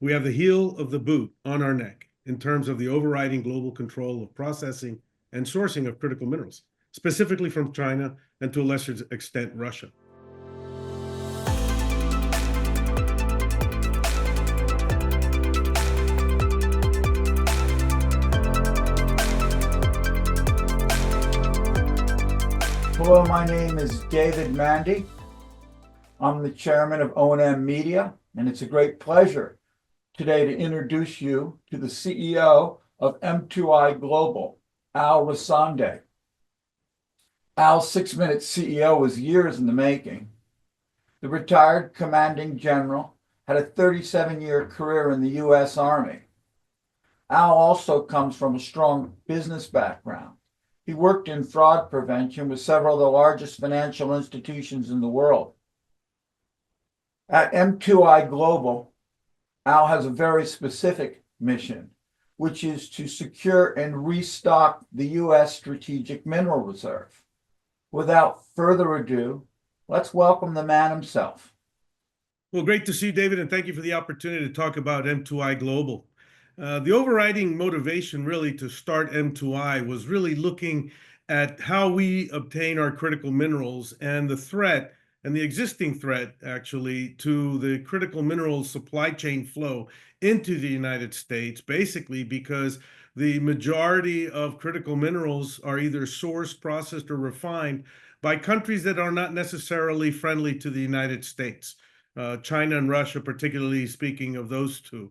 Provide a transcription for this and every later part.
we have the heel of the boot on our neck in terms of the overriding global control of processing and sourcing of critical minerals, specifically from China and to a lesser extent, Russia. Hello, my name is David Mandy. I'm the chairman of O&M Media, and it's a great pleasure today to introduce you to the CEO of M2I Global, Al Rosende. Al's 6-minute CEO was years in the making. The retired commanding general had a 37-year career in the U.S. Army. Al also comes from a strong business background. He worked in fraud prevention with several of the largest financial institutions in the world. At M2I Global, Al has a very specific mission, which is to secure and restock the U.S. Strategic Mineral Reserve. Without further ado, let's welcome the man himself. Well, great to see you, David, and thank you for the opportunity to talk about M2I Global. The overriding motivation really to start M2I was really looking at how we obtain our critical minerals and the threat and the existing threat actually to the critical minerals supply chain flow into the United States, basically because the majority of critical minerals are either sourced, processed, or refined by countries that are not necessarily friendly to the United States. China and Russia, particularly speaking of those two.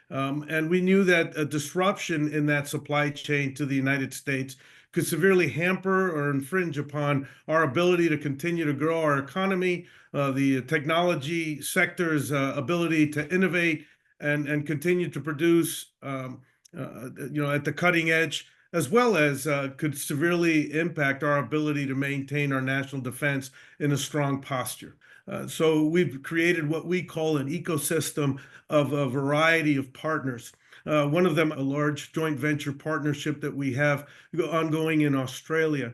And we knew that a disruption in that supply chain to the United States could severely hamper or infringe upon our ability to continue to grow our economy, the technology sector's ability to innovate and continue to produce, at the cutting edge, as well as could severely impact our ability to maintain our national defense in a strong posture. So we've created what we call an ecosystem of a variety of partners. One of them, a large joint venture partnership that we have ongoing in Australia.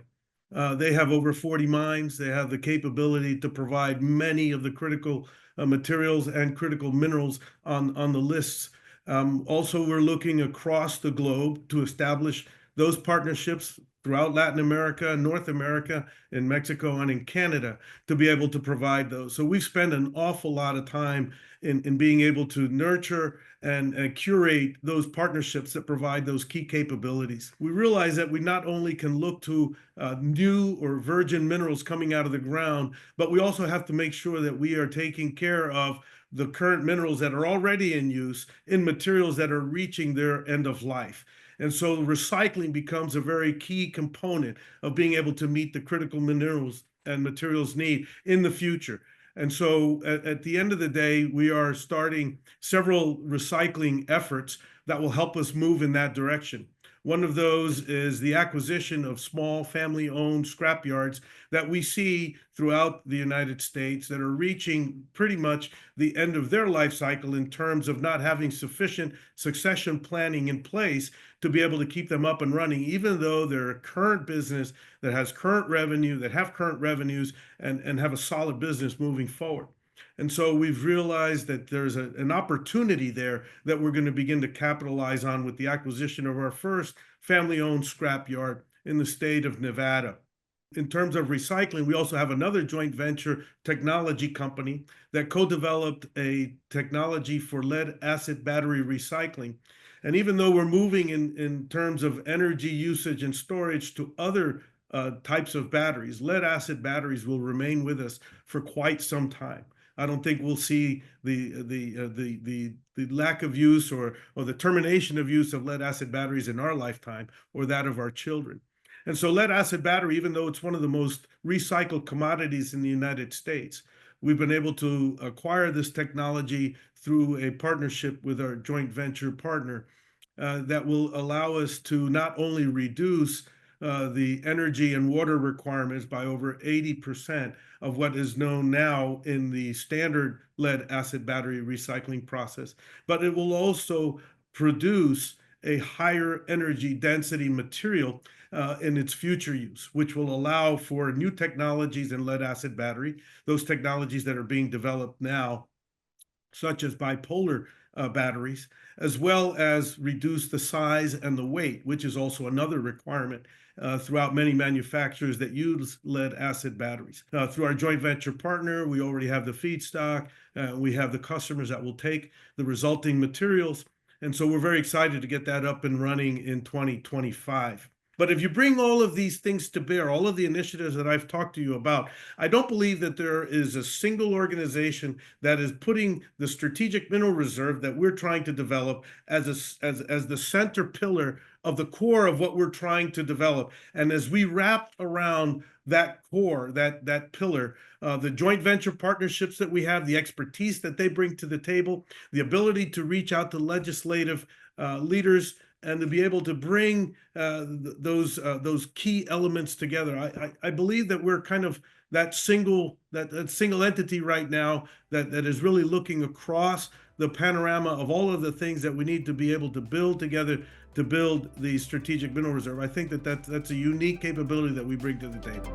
They have over 40 mines. They have the capability to provide many of the critical materials and critical minerals on the lists. Also, we're looking across the globe to establish those partnerships throughout Latin America, North America, in Mexico, and in Canada to be able to provide those. So we've spent an awful lot of time in being able to nurture and curate those partnerships that provide those key capabilities. We realize that we not only can look to new or virgin minerals coming out of the ground, but we also have to make sure that we are taking care of the current minerals that are already in use in materials that are reaching their end of life. And so recycling becomes a very key component of being able to meet the critical minerals and materials need in the future. And so at the end of the day, we are starting several recycling efforts that will help us move in that direction. One of those is the acquisition of small family-owned scrapyards that we see throughout the United States that are reaching pretty much the end of their life cycle in terms of not having sufficient succession planning in place to be able to keep them up and running, even though they're a current business that has current revenue, that have current revenues, and have a solid business moving forward. And so we've realized that there's an opportunity there that we're going to begin to capitalize on with the acquisition of our first family-owned scrapyard in the state of Nevada. In terms of recycling, we also have another joint venture technology company that co-developed a technology for lead-acid battery recycling. And even though we're moving in terms of energy usage and storage to other types of batteries, lead-acid batteries will remain with us for quite some time. I don't think we'll see the lack of use or the termination of use of lead-acid batteries in our lifetime or that of our children. And so lead-acid battery, even though it's one of the most recycled commodities in the United States, we've been able to acquire this technology through a partnership with our joint venture partner that will allow us to not only reduce the energy and water requirements by over 80% of what is known now in the standard lead-acid battery recycling process, but it will also produce a higher energy density material in its future use, which will allow for new technologies in lead-acid battery, those technologies that are being developed now, such as bipolar batteries, as well as reduce the size and the weight, which is also another requirement throughout many manufacturers that use lead acid batteries. Through our joint venture partner, we already have the feedstock, we have the customers that will take the resulting materials. And so we're very excited to get that up and running in 2025. But if you bring all of these things to bear, all of the initiatives that I've talked to you about, I don't believe that there is a single organization that is putting the strategic mineral reserve that we're trying to develop as the center pillar of the core of what we're trying to develop. And as we wrap around that core, that pillar, the joint venture partnerships that we have, the expertise that they bring to the table, the ability to reach out to legislative leaders and to be able to bring those key elements together. I believe that we're kind of that single entity right now that is really looking across the panorama of all of the things that we need to be able to build together to build the strategic mineral reserve. I think that that's a unique capability that we bring to the table.